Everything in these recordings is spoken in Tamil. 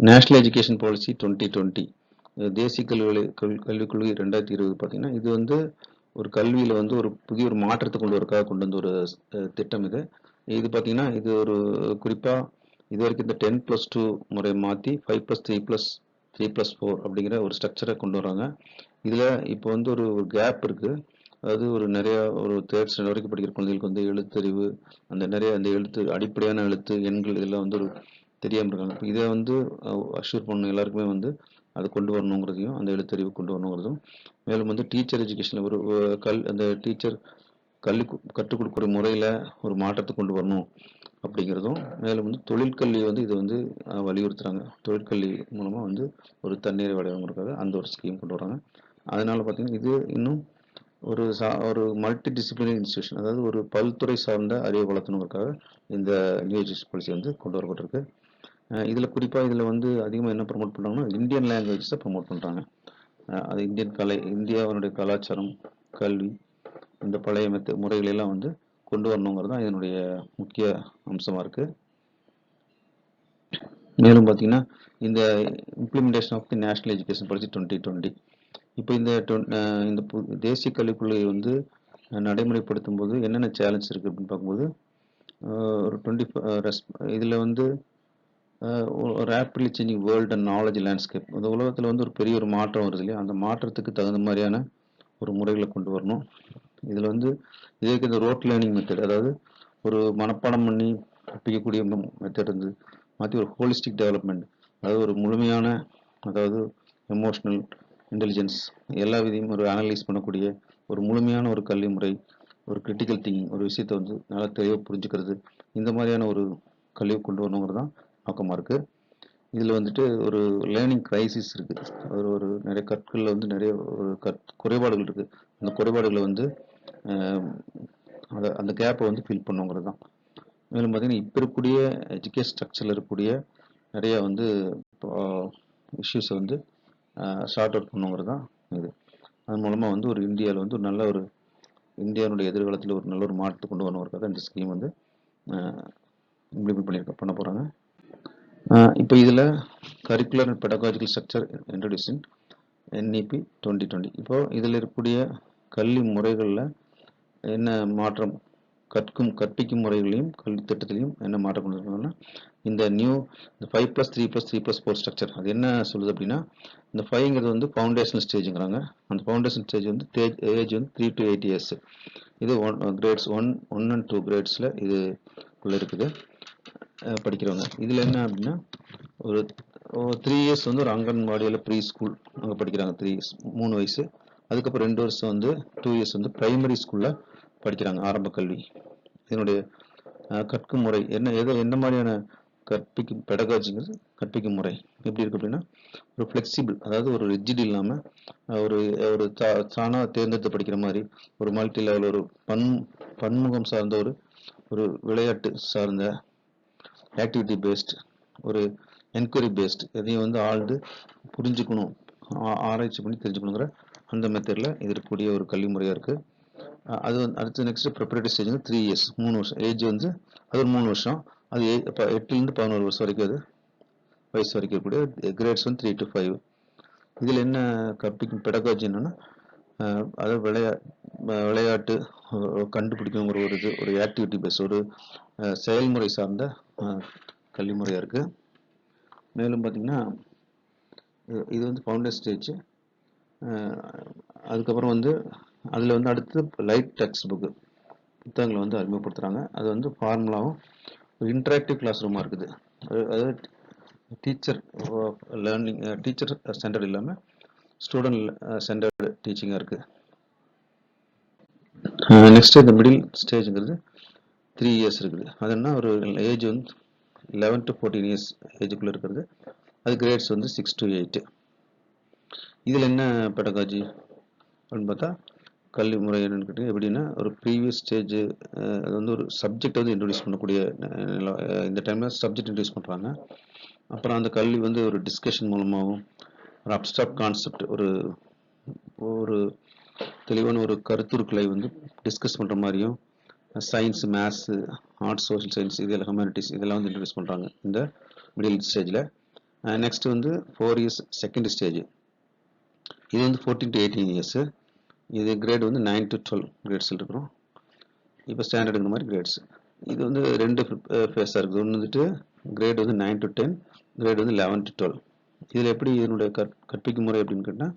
நேஷனல் எஜுகேஷன் பாலிசி 2020 தேசிய கல்விக் கொள்கை 2020 பார்த்தீங்கன்னா இது வந்து ஒரு கல்வியில் வந்து ஒரு புதிய ஒரு மாற்றத்தை கொண்டு வரக்காக கொண்டு வந்த ஒரு திட்டம் இது. இது பார்த்தீங்கன்னா இது ஒரு குறிப்பாக இது வரைக்கும் இந்த 10+2 முறை மாற்றி 5+3+3+4 அப்படிங்கிற ஒரு ஸ்ட்ரக்சரை கொண்டு வராங்க. இதில் இப்போ வந்து ஒரு கேப் இருக்குது. அதாவது ஒரு நிறையா ஒரு தேர்ட் ஸ்டாண்டர்ட் வரைக்கும் படிக்கிற குழந்தைகளுக்கு வந்து எழுத்தறிவு அந்த எழுத்து அடிப்படையான எழுத்து எண்கள் இதெல்லாம் வந்து ஒரு தெரியாமல் இருக்காங்க. இதை வந்து அஷ்யூர் பண்ணணும் எல்லாருக்குமே வந்து அதை கொண்டு வரணுங்கிறதையும் அந்த எழுத்தறிவு கொண்டு வரணுங்கிறதும், மேலும் வந்து டீச்சர் எஜுகேஷனில் ஒரு அந்த டீச்சர் கற்றுக் கொடுக்குற முறையில் ஒரு மாற்றத்தை கொண்டு வரணும் அப்படிங்கிறதும், மேலும் வந்து தொழிற்கல்வி வந்து இதை வந்து வலியுறுத்துறாங்க. தொழிற்கல்வி மூலமாக வந்து ஒரு தண்ணீரை அடையவங்கிறதுக்காக அந்த ஒரு ஸ்கீம் கொண்டு வராங்க. அதனால் பார்த்தீங்கன்னா இது இன்னும் ஒரு மல்டி டிசிப்ளினரி இன்ஸ்டியூஷன், அதாவது ஒரு பல்துறை சார்ந்த அறிவை வளர்த்தணுங்கிறதுக்காக இந்த நியூ எஜுகேஷன் பாலிசி வந்து கொண்டு வரப்பட்டிருக்கு. இதில் குறிப்பாக இதில் வந்து அதிகமாக என்ன ப்ரமோட் பண்ணுறாங்கன்னா இந்தியன் லாங்குவேஜஸை ப்ரமோட் பண்ணுறாங்க. அது இந்தியாவினுடைய கலாச்சாரம், கல்வி, இந்த பழைய முறைகளெல்லாம் வந்து கொண்டு வரணுங்கிறது தான் இதனுடைய முக்கிய அம்சமாக இருக்குது. மேலும் பார்த்தீங்கன்னா இந்த implementation of the national education policy 2020 இப்போ இந்த தேசிய கல்விக் கொள்கையை வந்து நடைமுறைப்படுத்தும் போது என்னென்ன சேலஞ்ச் இருக்குது அப்படின்னு பார்க்கும்போது ஒரு இதில் வந்து rapidly changing world and knowledge landscape, அந்த உலகத்தில் வந்து ஒரு பெரிய ஒரு மாற்றம் வருது இல்லையா, அந்த மாற்றத்துக்கு தகுந்த மாதிரியான ஒரு முறைகளை கொண்டு வரணும். இதில் வந்து இதற்கு இந்த ரோட் லேர்னிங் மெத்தட், அதாவது ஒரு மனப்பாடம் பண்ணி கற்பிக்கக்கூடிய மெத்தட் வந்து மாற்றி ஒரு ஹோலிஸ்டிக் டெவலப்மெண்ட், அதாவது ஒரு முழுமையான, அதாவது எமோஷ்னல் இன்டெலிஜென்ஸ் எல்லா விதையும் ஒரு அனலைஸ் பண்ணக்கூடிய ஒரு முழுமையான ஒரு கல்வி முறை, ஒரு கிரிட்டிக்கல் திங்கிங், ஒரு விஷயத்தை வந்து நல்லா தெளிவாக புரிஞ்சுக்கிறது, இந்த மாதிரியான ஒரு கல்வியை கொண்டு வரணுங்கிறது தான் நோக்கமாக இருக்குது. இதில் வந்துட்டு ஒரு லேர்னிங் கிரைசிஸ் இருக்குது. ஒரு நிறைய கற்களில் வந்து நிறைய ஒரு குறைபாடுகள் இருக்குது. அந்த குறைபாடுகளை வந்து அந்த கேப்பை வந்து ஃபில் பண்ணுங்கிறது தான். மேலும் பார்த்தீங்கன்னா இப்போ இருக்கக்கூடிய எஜுகேஷன் ஸ்ட்ரக்சரில் இருக்கக்கூடிய நிறைய வந்து இஷ்யூஸை வந்து ஷார்ட் அவுட் பண்ணுங்கிறது தான் இது. அது மூலமாக வந்து ஒரு இந்தியாவில் வந்து ஒரு நல்ல ஒரு இந்தியாவுடைய எதிர்காலத்தில் ஒரு நல்ல ஒரு மாற்றத்தை கொண்டு வரணுங்கிறதுக்காக இந்த ஸ்கீம் வந்து இம்ப்ளிமெண்ட் பண்ண போகிறாங்க. இப்போ இதில் curricular and pedagogical structure introduction NEP 2020. இப்போ இதில் இருக்கக்கூடிய கல்வி முறைகளில் என்ன மாற்றம், கற்பிக்கும் முறைகளையும் கல்வி திட்டத்திலையும் என்ன மாற்றம் கொண்டு வரணும்னா இந்த 5+3+3+4 ஸ்ட்ரக்சர் அது என்ன சொல்லுது அப்படின்னா, இந்த 5ங்கிறது வந்து ஃபவுண்டேஷனல் ஸ்டேஜுங்கிறாங்க. அந்த ஃபவுண்டேஷன் ஸ்டேஜ் வந்து ஏஜ் வந்து 3 to 8 years. இது கிரேட்ஸ் 1 and 2 கிரேட்ஸில் இது உள்ள இருக்குது படிக்கிறவங்க. இதில் என்ன அப்படின்னா ஒரு 3 years வந்து ஒரு அங்கன்வாடியில் ப்ரீ ஸ்கூல் அங்கே படிக்கிறாங்க, 3 years 3 வயசு. அதுக்கப்புறம் 2 வருஷம் வந்து 2 years வந்து ப்ரைமரி ஸ்கூலில் படிக்கிறாங்க, ஆரம்ப கல்வி. இதனுடைய கற்கும் முறை என்ன மாதிரியான பெடகாஜிங்கிறது கற்பிக்கும் முறை எப்படி இருக்கு அப்படின்னா ஒரு ஃப்ளெக்சிபிள், அதாவது ஒரு ரிஜிட் இல்லாமல் ஒரு தானாக தேர்ந்தெடுத்து படிக்கிற மாதிரி ஒரு மல்டி லெவல், ஒரு பன்முகம் சார்ந்த ஒரு விளையாட்டு சார்ந்த ஆக்டிவிட்டி பேஸ்ட், ஒரு என்கொயரி பேஸ்ட், எதையும் வந்து ஆழ்ந்து புரிஞ்சுக்கணும், ஆராய்ச்சி பண்ணி தெரிஞ்சுக்கணுங்கிற அந்த மெத்தடில் இது இருக்கக்கூடிய ஒரு கல்வி முறையாக இருக்குது. அது அடுத்து நெக்ஸ்ட் ப்ரிப்பரேட்டரி ஸ்டேஜ் வந்து 3 years 3 வருஷம் ஏஜ் வந்து அது ஒரு 3 வருஷம், அது 8லேருந்து 11 வருஷம் வரைக்கும் அது வயசு வரைக்கும் இருக்கக்கூடிய கிரேட்ஸ் வந்து 3 to 5. இதில் என்ன கற்பிக்கும் பெடகாஜி என்னன்னா அதாவது விளையாட்டு கண்டுபிடிக்கணுங்கிற ஒரு ஆக்டிவிட்டி பேஸ், ஒரு செயல்முறை சார்ந்த கல்வி முறையாக இருக்குது. மேலும் பார்த்திங்கன்னா இது வந்து ஃபவுண்டேஷன் ஸ்டேஜ். அதுக்கப்புறம் வந்து அதில் வந்து அடுத்து லைட் டெக்ஸ்ட் புக்கு புத்தகங்களை வந்து அறிமுகப்படுத்துகிறாங்க. அது வந்து ஃபார்முலாவும் இன்டராக்டிவ் கிளாஸ் ரூமாக இருக்குது. அதாவது டீச்சர் சென்டர் இல்லாமல் ஸ்டூடெண்ட் சென்டர்டு டீச்சிங்காக இருக்குது. நெக்ஸ்ட் இந்த மிடில் ஸ்டேஜுங்கிறது 3 years இருக்குது. அது என்ன ஒரு ஏஜ் வந்து 11 to 14 years ஏஜுக்குள்ளே இருக்கிறது. அது கிரேட்ஸ் வந்து 6 to 8. இதில் என்ன பெடகாஜி அப்படின்னு பார்த்தா கல்வி முறை என்னன்னு கேட்டீங்க எப்படின்னா ஒரு ப்ரீவியஸ் ஸ்டேஜ், அது வந்து ஒரு சப்ஜெக்ட் வந்து இன்ட்ரடியூஸ் பண்ணக்கூடிய இந்த டைமில் சப்ஜெக்ட் இன்ட்ரடியூஸ் பண்ணுறாங்க. அப்புறம் அந்த கல்வி வந்து ஒரு டிஸ்கஷன் மூலமாகவும் ஒரு அப்ஸ்ட்ராக்ட் கான்செப்ட், ஒரு தெளிவான ஒரு கருத்துருக்களை வந்து டிஸ்கஸ் பண்ணுற மாதிரியும் science, maths, arts, social science, இதெல்லாம் ஹியூமனிட்டிஸ் இதெல்லாம் வந்து இன்ட்ரடியூஸ் பண்ணுறாங்க இந்த மிடில் ஸ்டேஜில். நெக்ஸ்ட் வந்து 4 இயர்ஸ் செகண்ட் ஸ்டேஜ். இது வந்து 14 to 18 இயர்ஸ். இது கிரேட் வந்து 9 to 12 கிரேட்ஸில் இருக்கிறோம். இப்போ ஸ்டாண்டர்ட் இந்த மாதிரி கிரேட்ஸ். இது வந்து ரெண்டு ஃபேஸாக இருக்குது. ஒன்று வந்துட்டு கிரேட் வந்து 9 to 10, கிரேட் வந்து 11 to 12. இதில் எப்படி இதனுடைய கற்பிக்கும் முறை அப்படின்னு கேட்டால்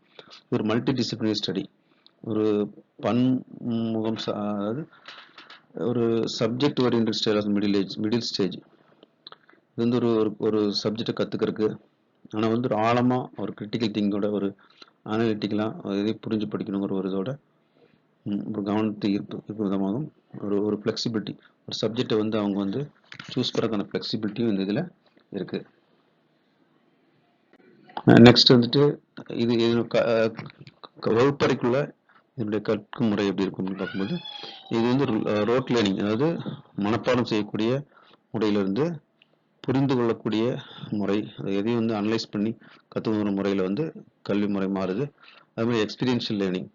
ஒரு மல்டி டிசிப்ளினரி ஸ்டடி, ஒரு பன்முகம், அதாவது ஒரு subject oriented style of middle stage. இது வந்து ஒரு சப்ஜெக்டை கற்றுக்கிறதுக்கு, ஆனால் வந்து ஒரு ஆழமாக ஒரு கிரிட்டிக்கல் திங்கோட, ஒரு அனலிட்டிக்கலாக இதை புரிஞ்சு படிக்கணுங்கிற ஒரு இதோட ஒரு கவனத்தை ஈர்ப்பு விதமாகவும் ஒரு ஃப்ளெக்சிபிலிட்டி, ஒரு சப்ஜெக்டை வந்து அவங்க வந்து சூஸ் பண்ணுறதுக்கான ஃப்ளெக்சிபிலிட்டியும் இந்த இதில் இருக்குது. நெக்ஸ்ட் வந்துட்டு இது வகுப்பறைக்குள்ள இதனுடைய கற்கும் முறை எப்படி இருக்குன்னு பார்க்கும்போது, இது வந்து ரோட் லேர்னிங், அதாவது மனப்பாடம் செய்யக்கூடிய முறையிலிருந்து புரிந்து கொள்ளக்கூடிய முறை, எதையும் வந்து அனலைஸ் பண்ணி கற்றுக்கிற முறையில் வந்து கல்வி முறை மாறுது. அது மாதிரி experiential learning,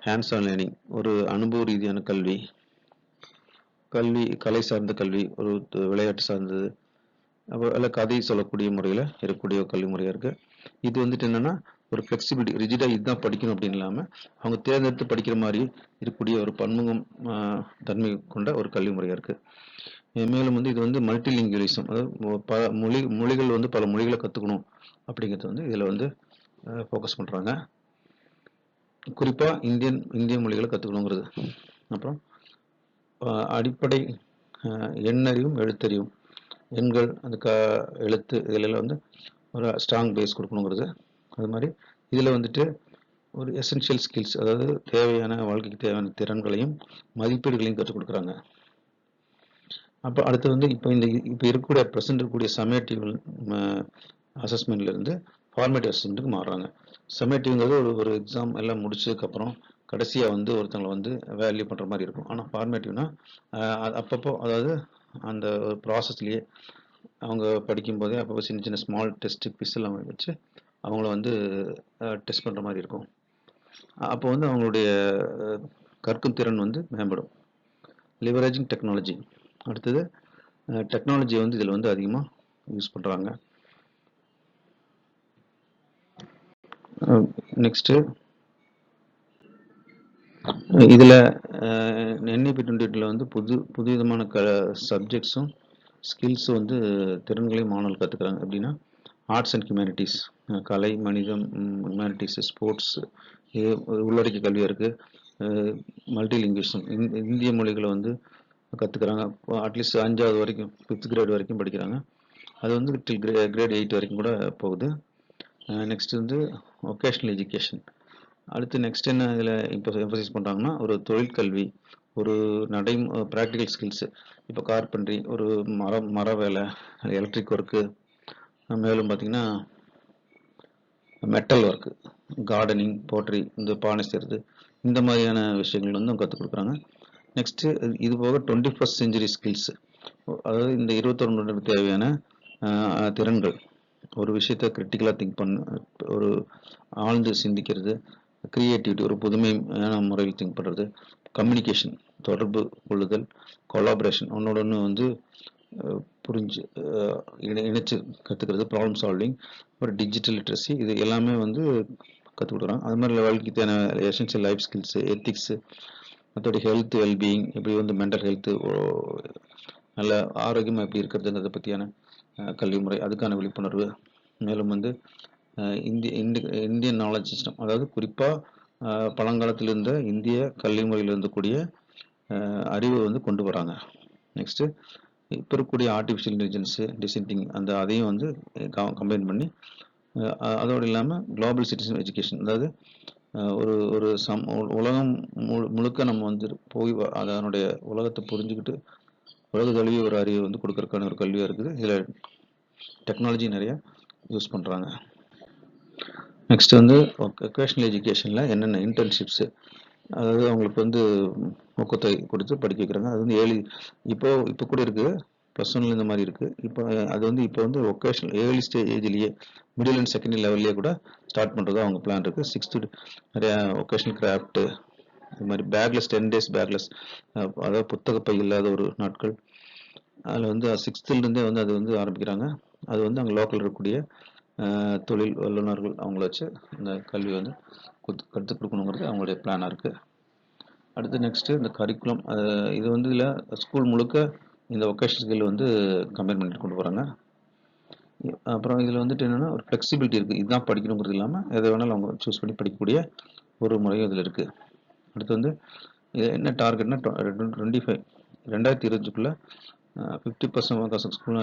hands on learning, ஒரு அனுபவ ரீதியான கல்வி, கலை சார்ந்த கல்வி, ஒரு விளையாட்டு சார்ந்தது, அப்புறம் இல்லை கதை சொல்லக்கூடிய முறையில் இருக்கக்கூடிய கல்வி முறையாக இருக்குது. இது வந்துட்டு என்னென்னா ஒரு ஃப்ளெக்சிபிலிட்டி, ரிஜிடாக இதுதான் படிக்கணும் அப்படின்னு இல்லாமல் அவங்க தேர்ந்தெடுத்து படிக்கிற மாதிரி இருக்கக்கூடிய ஒரு பன்முகம் தன்மை கொண்ட ஒரு கல்வி முறையாக இருக்குது. மேலும் வந்து இது வந்து மல்டிலிங்குவலிசம், அதாவது மொழிகள் வந்து பல மொழிகளை கற்றுக்கணும் அப்படிங்கிறது வந்து இதில் வந்து ஃபோக்கஸ் பண்ணுறாங்க. குறிப்பாக இந்திய மொழிகளை கற்றுக்கணுங்கிறது. அப்புறம் அடிப்படை எண்ணறிவும் எழுத்தறிவும், எண்கள், அந்த எழுத்து, இதில் வந்து ஒரு ஸ்ட்ராங் பேஸ் கொடுக்கணுங்கிறது. அது மாதிரி இதில் வந்துட்டு ஒரு எசென்ஷியல் ஸ்கில்ஸ், அதாவது தேவையான வாழ்க்கைக்கு தேவையான திறன்களையும் மதிப்பீடுகளையும் கற்றுக் கொடுக்குறாங்க. அப்போ அடுத்து வந்து இப்போ இருக்கக்கூடிய ப்ரெசென்ட் இருக்கக்கூடிய சமேட்டிவ் அசஸ்மெண்ட்லேருந்து ஃபார்மேட்டிவ் அசஸ்மெண்ட்டுக்கு மாறுறாங்க. சமேட்டிவ்ங்கிறது ஒரு எக்ஸாம் எல்லாம் முடிச்சதுக்கப்புறம் கடைசியாக வந்து ஒருத்தங்களை வந்து வேல்யூ பண்ணுற மாதிரி இருக்கும். ஆனால் ஃபார்மேட்டிவ்னா அப்பப்போ, அதாவது அந்த ஒரு ப்ராசஸ்லேயே அவங்க படிக்கும்போதே அப்பப்போ சின்ன சின்ன ஸ்மால் டெஸ்ட் பிஸ்லாம் வச்சு அவங்கள வந்து டெஸ்ட் பண்ணுற மாதிரி இருக்கும். அப்போ வந்து அவங்களுடைய கற்கும் திறன் வந்து மேம்படும். லிவரேஜிங் டெக்னாலஜி, அடுத்தது டெக்னாலஜி வந்து இதில் வந்து அதிகமாக யூஸ் பண்ணுறாங்க. நெக்ஸ்ட்டு இதில் NEP 2020 வந்து புது விதமான சப்ஜெக்ட்ஸும் ஸ்கில்ஸும் வந்து திறன்களையும் மாணவர்கள் கற்றுக்குறாங்க. எப்படின்னா ஆர்ட்ஸ் அண்ட் ஹியூமனிட்டிஸ், கலை, மனிதம், ஹியூமனிட்டிஸ், ஸ்போர்ட்ஸ், உள்ளடக்கிய கல்வியாக இருக்குது. மல்டிலிங்குவிசம், இந்திய மொழிகளை வந்து கற்றுக்குறாங்க. அட்லீஸ்ட் 5வது வரைக்கும், 5th கிரேட் வரைக்கும் படிக்கிறாங்க. அது வந்து டில் கிரேட் 8 வரைக்கும் கூட போகுது. நெக்ஸ்ட் வந்து வொகேஷ்னல் எஜுகேஷன். அடுத்து நெக்ஸ்ட் என்ன இதில் இப்போ எம்பசைஸ் பண்ணுறாங்கன்னா ஒரு தொழிற்கல்வி, ஒரு ப்ராக்டிக்கல் ஸ்கில்ஸு. இப்போ கார்பென்ட்ரி, ஒரு மர வேலை, எலக்ட்ரிக் ஒர்க்கு, மேலும் பார்த்திங்கன்னா மெட்டல் ஒர்க்கு, கார்டனிங், போட்ரி, இந்த பானை செய்கிறது, இந்த மாதிரியான விஷயங்கள் வந்து கற்றுக் கொடுக்குறாங்க. நெக்ஸ்ட்டு இது போக 21st century ஸ்கில்ஸ், அதாவது இந்த 21ஆம் நூற்றாண்டுக்கு தேவையான திறன்கள், ஒரு விஷயத்தை கிரிட்டிக்கலாக திங்க் பண்ண, ஒரு ஆழ்ந்து சிந்திக்கிறது, கிரியேட்டிவிட்டி, ஒரு புதுமையான முறையில் திங்க் பண்ணுறது, கம்யூனிகேஷன், தொடர்பு கொள்ளுதல், கொலாபரேஷன், ஒன்னோட ஒன்று வந்து புரிஞ்சு இணைச்சு கற்றுக்கிறது, ப்ராப்ளம் சால்விங், ஒரு டிஜிட்டல் லிட்ரஸி, இது எல்லாமே வந்து கற்றுக் கொடுக்குறாங்க. அது மாதிரி வாழ்க்கைக்கு தேவையான எசென்ஷியல் லைஃப் ஸ்கில்ஸு, எத்திக்ஸு, மற்றபடி ஹெல்த், வெல்பீயிங், எப்படி வந்து மென்டல் ஹெல்த்து, நல்ல ஆரோக்கியமாக எப்படி இருக்கிறதுன்றதை பற்றியான கல்வி முறை, அதுக்கான விழிப்புணர்வு. மேலும் வந்து இந்தியன் நாலேஜ் சிஸ்டம், அதாவது குறிப்பாக பழங்காலத்தில் இருந்த இந்திய கல்வி முறையில் இருந்தக்கூடிய அறிவை வந்து கொண்டு வராங்க. நெக்ஸ்ட்டு இப்போ இருக்கக்கூடிய ஆர்டிஃபிஷியல் இன்டெலிஜென்ஸு, டிசைனிங், அதையும் வந்து கம்பைன் பண்ணி, அதோடு இல்லாமல் குளோபல் சிட்டிசன் எஜுகேஷன், அதாவது ஒரு உலகம் முழுக்க நம்ம வந்து போய் அதனுடைய உலகத்தை புரிஞ்சுக்கிட்டு உலக தழுவிய ஒரு அறிவை வந்து கொடுக்கறதுக்கான ஒரு கல்வியாக இருக்குது. இதில் டெக்னாலஜி நிறையா யூஸ் பண்ணுறாங்க. நெக்ஸ்ட் வந்து வொகேஷ்னல் எஜுகேஷனில் என்னென்ன இன்டர்ன்ஷிப்ஸு, அதாவது அவங்களுக்கு வந்து ஊக்கத்தொகை கொடுத்து படிக்க வைக்கிறாங்க. அது வந்து இப்போ கூட இருக்குது, +1 இந்த மாதிரி இருக்குது. இப்போ அது வந்து இப்போ வந்து வொகேஷ்னல் ஏர்லி ஏஜ்லேயே, மிடில் அண்ட் செகண்டரி லெவல்லையே கூட ஸ்டார்ட் பண்ணுறதா அவங்க பிளான் இருக்குது. 6th நிறையா வொகேஷ்னல் கிராஃப்ட்டு, இது மாதிரி பேக்லெஸ் 10 days பேக்லெஸ், அதாவது புத்தக பை இல்லாத ஒரு நாட்கள், அதில் வந்து 6th வந்து அது வந்து ஆரம்பிக்கிறாங்க. அது வந்து அங்கே லோக்கல் இருக்கக்கூடிய தொழில் வல்லுநர்கள் அவங்கள வச்சு இந்த கல்வி வந்து கற்றுக் கொடுக்கணுங்கிறது அவங்களுடைய பிளானாக இருக்குது. அடுத்து நெக்ஸ்ட்டு இந்த கரிக்குலம், இது வந்து இதில் ஸ்கூல் முழுக்க இந்த வொகேஷனல் ஸ்கில் வந்து கம்பைன் பண்ணிட்டு கொண்டு போகிறாங்க. அப்புறம் இதில் வந்துட்டு என்னென்னா ஒரு ஃப்ளெக்சிபிலிட்டி இருக்குது. இதுதான் படிக்கணுங்கிறது இல்லாமல் எதை வேணாலும் அவங்க சூஸ் பண்ணி படிக்கக்கூடிய ஒரு முறையும் இதில் இருக்குது. அடுத்து வந்து இது என்ன டார்கெட்னா 2025 50% ஸ்கூல்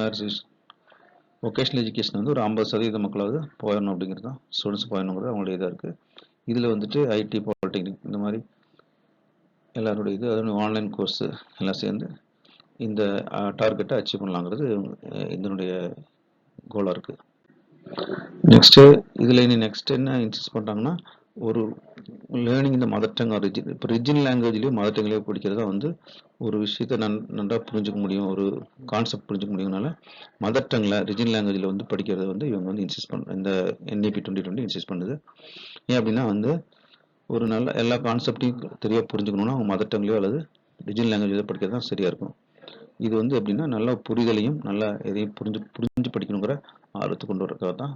வொகேஷனல் எஜுகேஷன் வந்து ஒரு 50% மக்களாவது போயிடணும் அப்படிங்கிறது தான், ஸ்டூடெண்ட்ஸ் போயிடணுங்கிறது அவங்களுடைய இதாக இருக்குது. இதில் வந்துட்டு ஐடி, பாலிடெக்னிக் இந்த மாதிரி எல்லாருடைய இது, அது ஆன்லைன் கோர்ஸு எல்லாம் சேர்ந்து இந்த டார்கெட்டை அச்சீவ் பண்ணலாங்கிறது இதனுடைய கோலாக இருக்குது. நெக்ஸ்ட்டு இதில் இனி நெக்ஸ்ட் என்ன இன்சிஸ்ட் பண்ணுறாங்கன்னா, ஒரு லேர்னிங் இந்த மதர் டங் ஆர் ரிஜின், இப்போ ரிஜின் லாங்குவேஜ்லேயும் மதர் டங்லேயும் படிக்கிறதா வந்து ஒரு விஷயத்தை நன்றாக புரிஞ்சுக்க முடியும், ஒரு கான்செப்ட் புரிஞ்சுக்க முடியுங்கனால மதர் டங்கில் ரிஜின் லாங்குவேஜில் வந்து படிக்கிறத வந்து இவங்க வந்து இன்சிஸ்ட் பண்ண, இந்த NEP 2020 இன்சிஸ்ட் பண்ணுது. ஏன் அப்படின்னா வந்து ஒரு நல்ல எல்லா கான்செப்டையும் தெளிவாக புரிஞ்சுக்கணுன்னா அவங்க மதர் டங்லேயோ அல்லது ரிஜின் லாங்குவேஜில் படிக்கிறது தான் சரியாக இருக்கும். இது வந்து எப்படின்னா நல்ல புரிதலையும் நல்லா எதையும் புரிஞ்சு படிக்கணுங்கிற ஆர்வத்தை கொண்டு வரதுக்காக தான்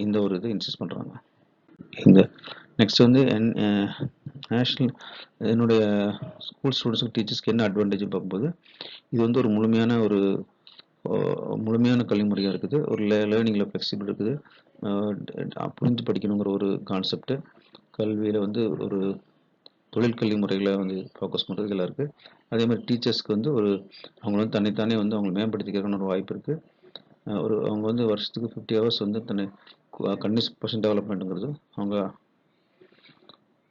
இந்த ஒரு இதை இன்சிஸ்ட் பண்ணுறாங்க. இந்த நெக்ஸ்ட் வந்து நேஷ்னல் என்னுடைய ஸ்கூல் ஸ்டூடெண்ட்ஸுக்கு டீச்சர்ஸ்க்கு என்ன அட்வான்டேஜ் பார்க்கும்போது, இது வந்து ஒரு முழுமையான கல்வி முறையாக இருக்குது. ஒரு லேர்னிங்கில் ஃப்ளெக்சிபிள் இருக்குது, புரிஞ்சு படிக்கணுங்கிற ஒரு கான்செப்ட், கல்வியில் வந்து ஒரு தொழிற்கல்வி முறைகளை வந்து ஃபோக்கஸ் பண்ணுறது இதெல்லாம் இருக்குது. அதே மாதிரி டீச்சர்ஸ்க்கு வந்து அவங்க வந்து தன்னைத்தானே வந்து அவங்க மேம்படுத்திக்கிறதுக்கான ஒரு வாய்ப்பு இருக்குது. அவங்க வந்து வருஷத்துக்கு 50 hours வந்து தன்னை கண்டினியூஸ் பர்சன்ட் டெவலப்மெண்ட்டுங்கிறது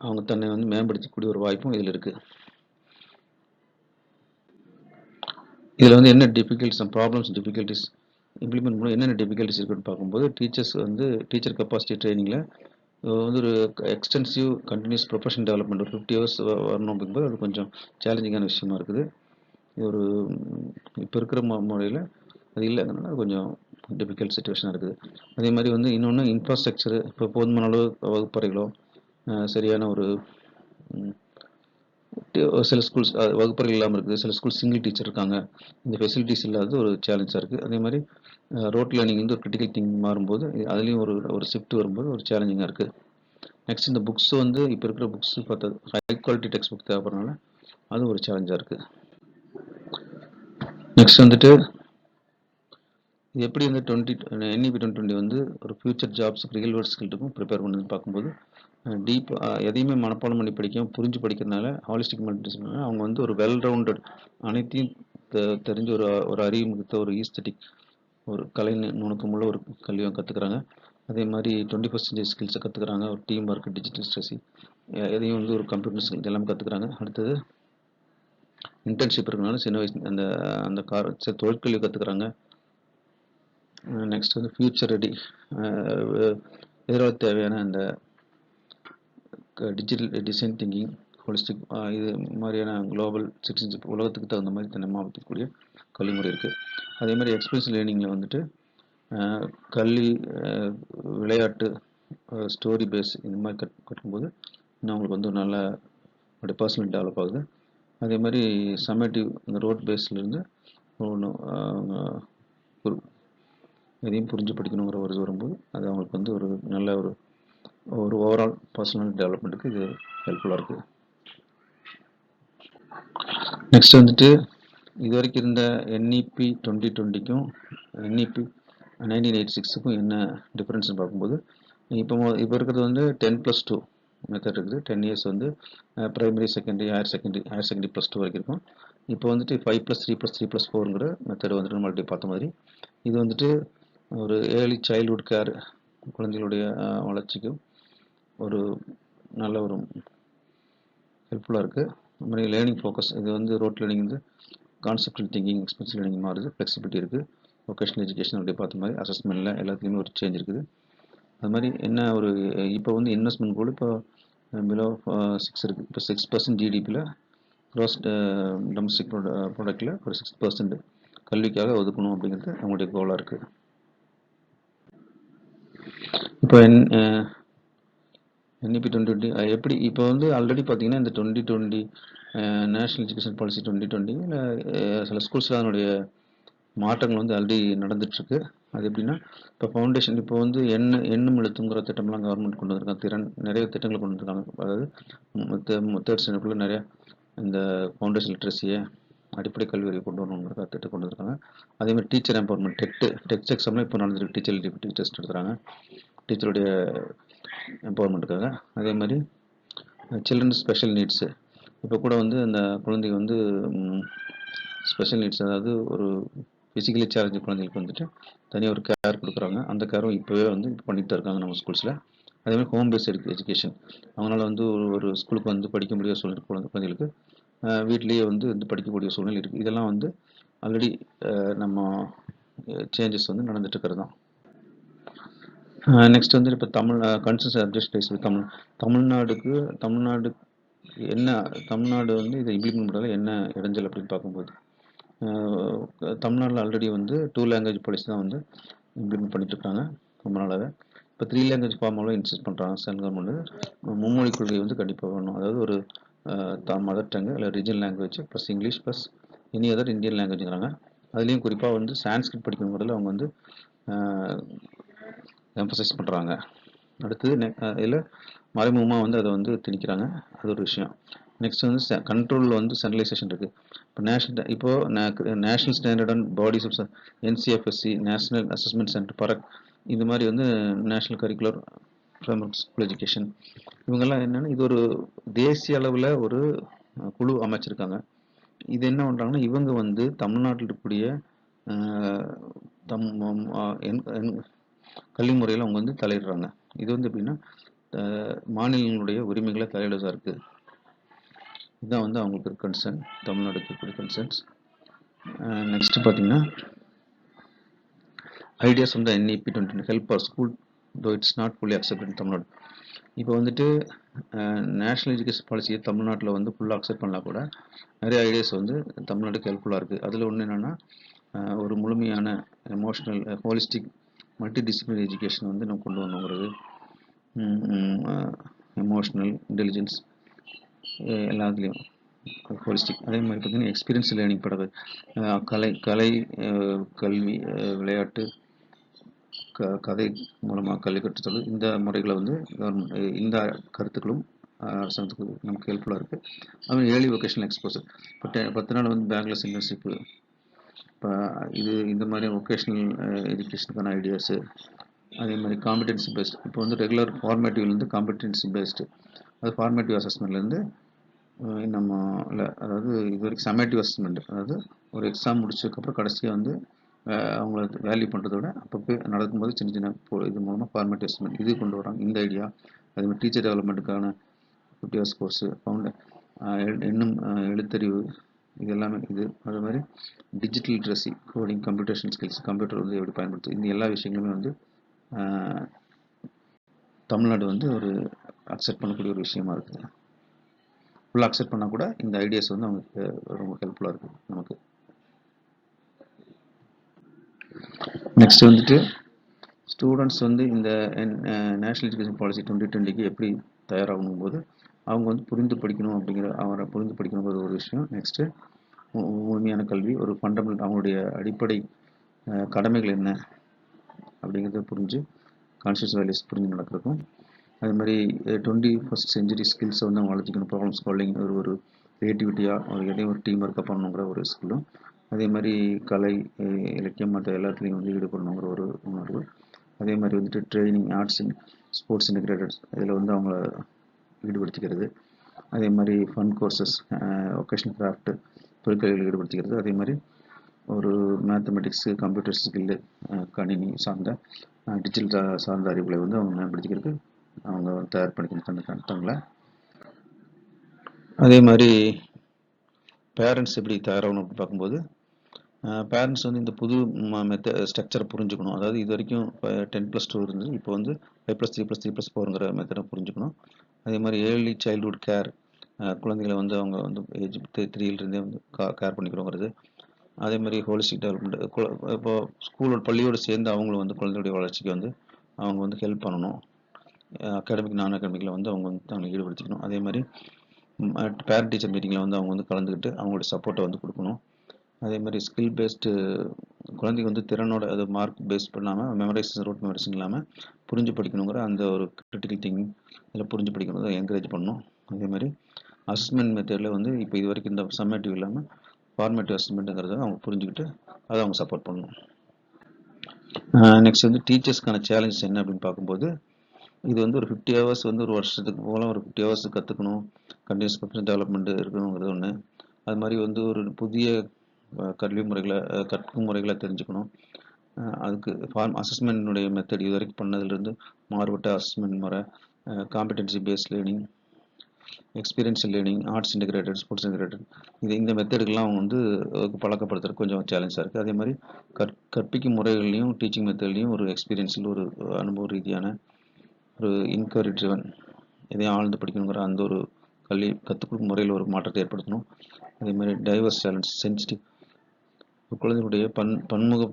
அவங்க தன்னை வந்து மேம்படுத்தக்கூடிய ஒரு வாய்ப்பும் இதில் இருக்குது. இதில் வந்து என்ன டிஃபிகல்ட்டிஸ் இம்ப்ளிமெண்ட் பண்ண என்னென்ன டிஃபிகல்ட்டிஸ் இருக்குன்னு பார்க்கும்போது, டீச்சர்ஸ் வந்து டீச்சர் கெப்பாசிட்டி ட்ரைனிங்கில் வந்து ஒரு எக்ஸ்டென்சிவ் கண்டினியூஸ் ப்ரொஃபஷனல் டெவலப்மெண்ட் ஒரு 50 hours வரணும் அப்படிங்கும்போது அது கொஞ்சம் சேலஞ்சிங்கான விஷயமா இருக்குது. ஒரு இப்போ இருக்கிற முறையில் அது இல்லைங்கிறதுனால அது கொஞ்சம் டிஃபிகல்ட் சுச்சுவேஷனாக இருக்குது. அதே மாதிரி வந்து இன்னொன்று இன்ஃப்ராஸ்ட்ரக்சரு, இப்போ போதுமான அளவு வகுப்பறைகளோ சரியான ஒரு சில ஸ்கூல்ஸ் வகுப்பறைகள் இல்லாமல் இருக்குது, சில ஸ்கூல் சிங்கிள் டீச்சர் இருக்காங்க, இந்த ஃபெசிலிட்டிஸ் இல்லாதது ஒரு சேலஞ்சாக இருக்குது. அதே மாதிரி ரோட் லேர்னிங் வந்து ஒரு கிரிட்டிக்கல் திங்கிங் மாறும்போது அதுலேயும் ஒரு ஷிஃப்ட் வரும்போது ஒரு சேலஞ்சிங்காக இருக்குது. நெக்ஸ்ட் இந்த புக்ஸ் வந்து இப்போ இருக்கிற புக்ஸ் பார்த்தது ஹை குவாலிட்டி டெக்ஸ்ட் புக் தேவைப்படுறதுனால அது ஒரு சேலஞ்சாக இருக்குது. நெக்ஸ்ட் வந்துட்டு இது எப்படி வந்து NEP 2020 வந்து ஒரு ஃபியூச்சர் ஜாப்ஸுக்கு ரியல் வேர்ல்ட் ஸ்கில்ட்டுக்கும் ப்ரிப்பேர் பண்ணுன்னு பார்க்கும்போது, டீப் எதையுமே மனப்பாடம் பண்ணி படிக்காமல் புரிஞ்சு படிக்கிறதுனால ஹாலிஸ்டிக் மல்டிடிசிப்ளினால அவங்க வந்து ஒரு வெல் ரவுண்டட் அனைத்தையும் தெரிஞ்ச ஒரு அறிவு மிகுத்த ஒரு ஈஸ்தட்டிக் ஒரு கலை நுணுக்கமுள்ள ஒரு கல்வியை கற்றுக்குறாங்க. அதே மாதிரி 21st century ஸ்கில்ஸை கற்றுக்குறாங்க, ஒரு டீம் ஒர்க், டிஜிட்டல் ஸ்ட்ரெஸி, எதையும் வந்து ஒரு கம்ப்யூட்டர் ஸ்கில் எல்லாமே கற்றுக்குறாங்க. அடுத்தது இன்டர்ன்ஷிப் இருக்கனால சின்ன வயசு அந்த தொழிற்கல்வி கற்றுக்குறாங்க. நெக்ஸ்ட் வந்து ஃபியூச்சர் ரெடி, எதிராக தேவையான அந்த டிஜிட்டல் டிசைன் திங்கிங், ஹோலிஸ்டிக், இது மாதிரியான குளோபல் சிட்டிசன்ஷிப், உலகத்துக்கு தகுந்த மாதிரி தன்னை மாற்றக்கூடிய கல்வி முறை இருக்குது. அதே மாதிரி எக்ஸ்பீரியன்ஸ் லேர்னிங்கில் வந்துட்டு கல்வி, விளையாட்டு, ஸ்டோரி பேஸ் இந்த மாதிரி கற்றுக்கும்போது இன்னும் அவங்களுக்கு வந்து நல்ல ஒரு பர்சனல் டெவலப் ஆகுது. அதே மாதிரி சம்மேட்டிவ் இந்த ரோட் பேஸ்லேருந்து எதையும் புரிஞ்சு படிக்கணுங்கிற ஒரு வரும்போது அது அவங்களுக்கு வந்து ஒரு நல்ல ஒரு ஓவரால் பர்சனல் டெவலப்மெண்ட்டுக்கு இது ஹெல்ப்ஃபுல்லாக இருக்குது. நெக்ஸ்ட் வந்துட்டு இது வரைக்கும் இருந்த NEP 2020க்கும் NEP 1986க்கும் என்ன டிஃப்ரென்ஸ்னு பார்க்கும்போது, இப்போ இருக்கிறது வந்து 10+2 மெத்தட் இருக்குது. 10 years வந்து ப்ரைமரி, செகண்டரி, ஹையர் செகண்டரி +2 வரைக்கும் இருக்கும். இப்போ வந்துட்டு 5+3+3+4ங்கிற மெத்தட் வந்துட்டு நம்மள்ட்ட பார்த்த மாதிரி இது வந்துட்டு ஒரு ஏர்லி சைல்ட்ஹுட் கேர், குழந்தைகளுடைய வளர்ச்சிக்கும் ஒரு நல்ல ஒரு ஹெல்ப்ஃபுல்லாக இருக்குது. அது மாதிரி லேர்னிங் ஃபோக்கஸ், இது வந்து ரோட் லேர்னிங் வந்து கான்செப்ட் திங்கிங், எக்ஸ்பீரியன்ஸ் லேர்னிங் மாறுது, ஃப்ளெக்சிபிலிட்டி இருக்குது. வொகேஷனல் எஜுகேஷன் அப்படி பார்த்த மாதிரி அசஸ்மெண்ட்டில் எல்லாத்துலேயுமே ஒரு சேஞ்ச் இருக்குது. அது மாதிரி என்ன ஒரு இப்போ வந்து இன்வெஸ்ட்மெண்ட் கூட இப்போ பிலோ 6 இருக்குது. இப்போ 6% GDPயில் க்ராஸ் டொமஸ்டிக் ப்ராடக்டில் ஒரு 6% கல்விக்காக ஒதுக்கணும் அப்படிங்கிறது அவங்களுடைய கோலாக இருக்குது. இப்போ NEP 2020 எப்படி இப்போ வந்து ஆல்ரெடி பார்த்தீங்கன்னா இந்த 2020 நேஷ்னல் எஜுகேஷன் பாலிசி 2020 சில ஸ்கூல்ஸில் அதனுடைய மாற்றங்கள் வந்து ஆல்ரெடி நடந்துகிட்ருக்கு. அது எப்படின்னா, இப்போ ஃபவுண்டேஷன் இப்போ வந்து எண்ணும் எழுத்துங்கிற திட்டம்லாம் கவர்மெண்ட் கொண்டு வந்திருக்காங்க. நிறைய திட்டங்கள் கொண்டு வந்திருக்காங்க. அதாவது தேர்ட் ஸ்டாண்டர்டுக்குள்ள நிறைய இந்த ஃபவுண்டேஷன் லிட்ரஸியை அடிப்படை கல்வி அறிவு கொண்டு வரணுங்கிற திட்டம் கொண்டு வந்திருக்காங்க. அதேமாதிரி டீச்சர் எம்பவர்மெண்ட் டெக்ஸ்ட் எக்ஸாம்லாம் இப்போ நடந்துருக்கு. டீச்சர் எலிஜிபிலிட்டி டெஸ்ட் எடுத்துறாங்க டீச்சருடைய எம்பவர்மெண்ட்டுக்காக. அதே மாதிரி சில்ட்ரன் ஸ்பெஷல் நீட்ஸு இப்போ கூட வந்து அந்த குழந்தைங்க வந்து ஸ்பெஷல் நீட்ஸ், அதாவது ஒரு ஃபிசிக்கலி சேலஞ்சு குழந்தைங்களுக்கு வந்துட்டு தனியாக ஒரு கேர் கொடுக்குறாங்க. அந்த கேரும் இப்போவே வந்து பண்ணிட்டு தான் இருக்காங்க நம்ம ஸ்கூல்ஸில். அதேமாதிரி ஹோம் பேஸ்ட் எஜுகேஷன், அவங்களால வந்து ஒரு ஸ்கூலுக்கு வந்து படிக்க முடியாத சூழ்நிலை குழந்தைகளுக்கு வீட்லேயே வந்து படிக்கக்கூடிய சூழ்நிலை இருக்குது. இதெல்லாம் வந்து ஆல்ரெடி நம்ம சேஞ்சஸ் வந்து நடந்துட்டு இருக்கிறது தான். நெக்ஸ்ட் வந்து இப்போ கன்சர்ன் சப்ஜெக்ட் தமிழ்நாடு என்ன, தமிழ்நாடு வந்து இதை இம்ப்ளிமெண்ட் பண்ணல என்ன இடைஞ்சல் அப்படின்னு பார்க்கும்போது, தமிழ்நாட்டில் ஆல்ரெடி வந்து 2 லாங்குவேஜ் பாலிசி தான் வந்து இம்ப்ளிமெண்ட் பண்ணிட்டு இருக்காங்க ரொம்ப நாளாகவே. இப்போ 3 லாங்குவேஜ் ஃபார்மெல்லாம் இன்சிஸ்ட் பண்ணுறாங்க சென்ட்ரல் கவர்மெண்ட். மும்மொழி கொள்கை வந்து கண்டிப்பாக வேணும். அதாவது ஒரு மதர் டங்கு இல்லை regional language plus English plus any other Indian லாங்குவேஜ்ங்கிறாங்க. அதுலேயும் குறிப்பாக வந்து சான்ஸ்கிரிட் படிக்கணுங்கிறதுல அவங்க வந்து எம்பசைஸ் பண்ணுறாங்க. அடுத்தது இதில் மறைமுகமாக வந்து அதை வந்து திணிக்கிறாங்க. அது ஒரு விஷயம். நெக்ஸ்ட் வந்து கண்ட்ரோலில் வந்து சென்ட்ரலைசேஷன் இருக்குது. இப்போ national standard and bodies of NCFSC, national assessment centre, Parakh, இது மாதிரி வந்து national curricular framework school education, இவங்கெல்லாம் என்னென்னா இது ஒரு தேசிய அளவில் ஒரு குழு அமைச்சிருக்காங்க. இது என்ன பண்ணுறாங்கன்னா, இவங்க வந்து தமிழ்நாட்டில் இருக்கக்கூடிய கல்வி முறையில் அவங்க வந்து தலையிடுறாங்க. இது வந்து எப்படின்னா மாநிலங்களுடைய உரிமைகளை தலையிடுவதாக இருக்குது. இதுதான் வந்து அவங்களுக்கு ஒரு கன்சர்ன், தமிழ்நாடுக்கு இருக்கக்கூடிய கன்சர்ன்ஸ். நெக்ஸ்ட் பார்த்தீங்கன்னா ஐடியாஸ் வந்து NEP 20 ஹெல்ப் ஆர் ஸ்கூல் தோ it's not fully accepted in Tamil Nadu. இப்போ வந்துட்டு நேஷ்னல் எஜுகேஷன் பாலிசியை தமிழ்நாட்டில் வந்து ஃபுல்லாக அக்செப்ட் பண்ணால் கூட நிறைய ஐடியாஸ் வந்து தமிழ்நாட்டுக்கு ஹெல்ப்ஃபுல்லாக இருக்குது. அதில் ஒன்று என்னென்னா ஒரு முழுமையான emotional holistic multi disciplinary education வந்து நம்ம கொண்டு வரணுங்கிறது. எமோஷ்னல் இன்டெலிஜென்ஸ் எல்லாத்துலேயும் ஹோலிஸ்டிக். அதே மாதிரி பார்த்திங்கன்னா எக்ஸ்பீரியன்ஸ் லேர்னிங் படுறது, கலை கல்வி விளையாட்டு கதை மூலமாக கல்வி கற்றுத்தல், இந்த முறைகளை வந்து இந்த கருத்துக்களும் அரசாங்கத்துக்கு நமக்கு ஹெல்ப்ஃபுல்லாக இருக்குது. அதுவும் ஏர்லி வொகேஷனல் எக்ஸ்போசர், இப்போ 10 நாள் வந்து பேங்க்லெஸ் இன்டர்ன்ஷிப்பு, இப்போ இந்த மாதிரி வொகேஷ்னல் எஜுகேஷனுக்கான ஐடியாஸு. அதே மாதிரி காம்படென்சி பேஸ்ட், இப்போ வந்து ரெகுலர் ஃபார்மேட்டிவ்லேருந்து காம்படென்சி பேஸ்டு, அது ஃபார்மேட்டிவ் அசஸ்மெண்ட்லேருந்து நம்ம இல்லை, அதாவது இது வரைக்கும் சமேட்டிவ் அசஸ்மெண்ட், அதாவது ஒரு எக்ஸாம் முடிச்சதுக்கப்புறம் கடைசியாக வந்து அவங்கள வேல்யூ பண்ணுறத விட அப்போ நடக்கும்போது சின்ன சின்ன இது மூலமாக ஃபார்மேட்டிவ் அசஸ்மெண்ட் இது கொண்டு வராங்க, இந்த ஐடியா. அதேமாதிரி டீச்சர் டெவலப்மெண்ட்டுக்கான 50 hours கோர்ஸு, எண்ணும் எழுத்தறிவு, இது எல்லாமே இது. அது மாதிரி digital literacy, coding, computation skills, computer வந்து எப்படி பயன்படுத்து, இந்த எல்லா விஷயங்களுமே வந்து தமிழ்நாடு வந்து ஒரு அக்செப்ட் பண்ணக்கூடிய ஒரு விஷயமா இருக்குது. ஃபுல்லாக அக்செப்ட் பண்ணால் கூட இந்த ஐடியாஸ் வந்து அவங்களுக்கு ரொம்ப ஹெல்ப்ஃபுல்லாக இருக்குது நமக்கு. நெக்ஸ்ட் வந்துட்டு ஸ்டூடெண்ட்ஸ் வந்து இந்த நேஷ்னல் எஜுகேஷன் பாலிசி 2020க்கு எப்படி தயாராகணும் போது அவங்க வந்து புரிந்து படிக்கணுங்கிற ஒரு விஷயம். நெக்ஸ்ட்டு முழுமையான கல்வி, ஒரு ஃபண்டமெண்டல், அவங்களுடைய அடிப்படை கடமைகள் என்ன அப்படிங்கிறத புரிஞ்சு கான்ஷியஸ் வேல்யூஸ் புரிஞ்சு நடக்கிறதுக்கும், அது மாதிரி 21st century ஸ்கில்ஸை வந்து அவங்க வளர்த்திக்கணும். ப்ராப்ளம் சால்விங், ஒரு க்ரியேட்டிவிட்டியாக ஒரு டீம் ஒர்க்காக பண்ணணுங்கிற ஒரு ஸ்கில்லும், அதே மாதிரி கலை இலக்கியம் மற்ற எல்லாத்துலேயும் வந்து ஈடுபடணுங்கிற ஒரு உணர்வு. அதே மாதிரி வந்துட்டு ட்ரைனிங், ஆர்ட்ஸ் அண்ட் ஸ்போர்ட்ஸ் இன்டிகிரேட்டட்ஸ், இதில் வந்து அவங்கள ஈடுபடுத்திக்கிறது. அதே மாதிரி ஃபன் கோர்சஸ், ஒகேஷனல் கிராஃப்ட்டு, தொழிற்கல்வியில் ஈடுபடுத்திக்கிறது. அதே மாதிரி ஒரு மேத்தமெட்டிக்ஸு, கம்ப்யூட்டர் ஸ்கில்லு, கணினி சார்ந்த டிஜிட்டல் சார்ந்த அறிவுகளை வந்து அவங்க மேம்படுத்திக்கிறதுக்கு அவங்க தயார் பண்ணிக்கணும் தங்களை. அதே மாதிரி பேரண்ட்ஸ் எப்படி தயாராகணும் அப்படின்னு பார்க்கும்போது, பேரண்ட்ஸ் வந்து இந்த புது ஸ்ட்ரக்சரை புரிஞ்சுக்கணும். அதாவது இது வரைக்கும் 10+2 இருந்தது, இப்போ வந்து 5+3+3+4ங்கிற மெத்தடை புரிஞ்சுக்கணும். அதே மாதிரி ஏர்லி சைல்ட்ஹுட் கேர், குழந்தைகளை வந்து அவங்க வந்து ஏஜ் 3லேருந்தே வந்து கேர் பண்ணிக்கிறோங்கிறது. அதே மாதிரி ஹோலிஸ்டிக் டெவலப்மெண்ட், இப்போ ஸ்கூலோட பள்ளியோடு சேர்ந்து அவங்களும் வந்து குழந்தையுடைய வளர்ச்சிக்கு வந்து அவங்க வந்து ஹெல்ப் பண்ணணும். அகாடமிக் நான் அகாடமிக்கில் வந்து அவங்க வந்து அவங்க ஈடுபடுத்திக்கணும். அதே மாதிரி பேரண்ட் டீச்சர் மீட்டிங்கில் வந்து அவங்க வந்து கலந்துக்கிட்டு அவங்களுடைய சப்போர்ட்டை வந்து கொடுக்கணும். அதே மாதிரி ஸ்கில் பேஸ்டு குழந்தைக்கு வந்து திறனோட அது மார்க் பேஸ் பண்ணாமல் மெமரைஸ் ரூட் மெமரைஸ் இல்லாமல் புரிஞ்சு படிக்கணுங்கிற அந்த ஒரு கிரிட்டிக்கல் திங்கிங் இதில் புரிஞ்சு படிக்கணும் என்கரேஜ் பண்ணணும். அதே மாதிரி அசஸ்மெண்ட் மெத்தடில் வந்து இப்போ இது வரைக்கும் இந்த சம்மேட்டிவ் இல்லாமல் ஃபார்மேட்டிவ் அசஸ்மெண்ட்டுங்கிறத அவங்க புரிஞ்சுக்கிட்டு அதை அவங்க சப்போர்ட் பண்ணணும். நெக்ஸ்ட் வந்து டீச்சர்ஸ்க்கான சேலஞ்சஸ் என்ன அப்படின்னு பார்க்கும்போது, இது வந்து ஒரு 50 ஹவர்ஸ் வந்து ஒரு வருஷத்துக்கு போல ஒரு 50 ஹவர்ஸ் கற்றுக்கணும், கண்டினியூஸ் ப்ரொஃபஷனல் டெவலப்மெண்ட் இருக்கணுங்கிறது ஒன்று. அது மாதிரி வந்து ஒரு புதிய கல்வி முறைகளை கற்கும் முறைகளை தெரிஞ்சுக்கணும். அதுக்கு அசஸ்மெண்ட்னுடைய மெத்தட் இது வரைக்கும் பண்ணதுலேருந்து மாறுபட்ட அசஸ்மெண்ட் முறை, competency paste learning, experiential learning, arts integrated, sports integrated, இந்த மெத்தடுக்கெல்லாம் அவங்க வந்து பழக்கப்படுத்துறது கொஞ்சம் சேலஞ்சாக இருக்குது. அதே மாதிரி கற்பிக்கும் முறைகள்லையும் டீச்சிங் மெத்தட்லையும் ஒரு எக்ஸ்பீரியன்ஸில் ஒரு அனுபவ ரீதியான ஒரு இன்கொயரி ட்ரிவன் எதையும் ஆழ்ந்து படிக்கணுங்கிற அந்த ஒரு கல்வி கற்றுக் கொடுக்கும் முறையில் ஒரு மாற்றத்தை ஏற்படுத்தணும். அதே மாதிரி டைவர்ஸ் சேலஞ்ச், சென்சிட்டிவ் குழந்தைகளுடைய பன்முக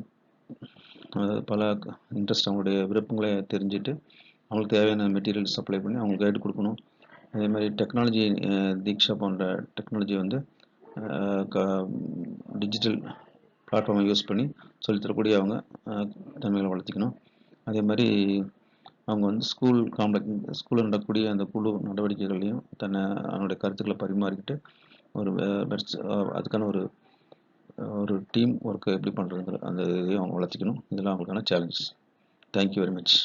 பல இன்ட்ரெஸ்ட் அவங்களுடைய விருப்பங்களை தெரிஞ்சுட்டு அவங்களுக்கு தேவையான மெட்டீரியல் சப்ளை பண்ணி அவங்களுக்கு கைடு கொடுக்கணும். அதே மாதிரி டெக்னாலஜி தீக்ஷா போன்ற டெக்னாலஜி வந்து டிஜிட்டல் பிளாட்ஃபார்மை யூஸ் பண்ணி சொல்லித்தரக்கூடிய அவங்க தன்மைகளை வளர்த்திக்கணும். அதே மாதிரி அவங்க வந்து ஸ்கூலில் நடக்கக்கூடிய அந்த குழு நடவடிக்கைகள்லையும் அவனுடைய கருத்துக்களை பரிமாறிக்கிட்டு ஒரு அதுக்கான ஒரு டீம் ஒர்க்கை எப்படி பண்ணுறதுங்கிற அந்த இதையும் அவங்க வளர்த்திக்கணும். இதெல்லாம் அவங்களுக்கான சேலஞ்சஸ். Thank you very much.